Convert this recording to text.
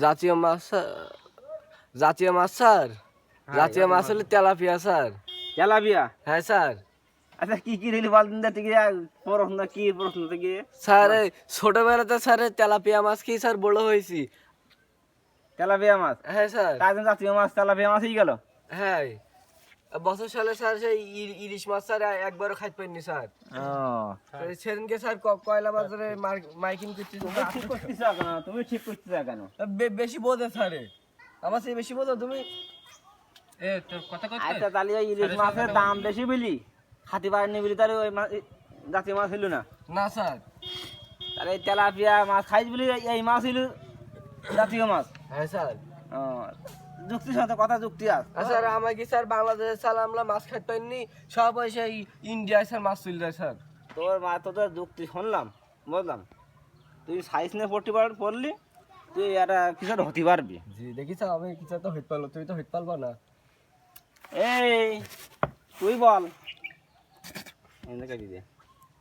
জাতীয় মাছ জাতীয় মাছ স্যার, জাতীয় মাছ হলে তেলাপিয়া স্যার। তেলাপিয়া? হ্যাঁ স্যার। আচ্ছা কি কি দিলি বলদিন তো, ঠিক প্রশ্ন কি প্রশ্ন থেকে স্যার এই ছোটবেলাতে স্যার তেলাপিয়া মাছ কি স্যার বড় হয়েছি। তেলাপিয়া মাছ? হ্যাঁ স্যার। তার জন্য জাতীয় মাছ তেলাপিয়া মাছই গেল। হ্যাঁ বছর সালে স্যার সেই ইলিশ মাছ স্যার একবারও খাইতে পারিনি স্যার। সেদিনকে স্যার কয়লা বাজারে মাইকিং করতেছি। ঠিক করতেছ কেন তুমি? ঠিক করতেছ কেন? বেশি বোঝে স্যার, আমার সেই বেশি বোঝো তুমি। তোর কথা কত? আচ্ছা তাহলে ওই ইলিশ মাছের দাম বেশি বলি, খাতি পারেনি বলি তাহলে ওই জাতীয় মাছ হইল না? না স্যার। তাহলে এই তেলাপিয়া মাছ খাইছ বলি এই মাছ হইল জাতীয় মাছ? হ্যাঁ স্যার। যুক্তির সাথে কথা যুক্তি আছে স্যার। আমার কি স্যার বাংলাদেশে স্যার আমরা মাছ খাইতে পারিনি, সব পয়সা ইন্ডিয়ায় স্যার মাছ চলে যায় স্যার। তোর যুক্তি শুনলাম, বুঝলাম। তুই সাইন্স নিয়ে পড়লি, তুই একটা কিছু হতে পারবি। জি দেখি স্যার, আমি কিছু তো হইতে পারলো, তুমি তো হইতে পারবা না। এই তুই বল।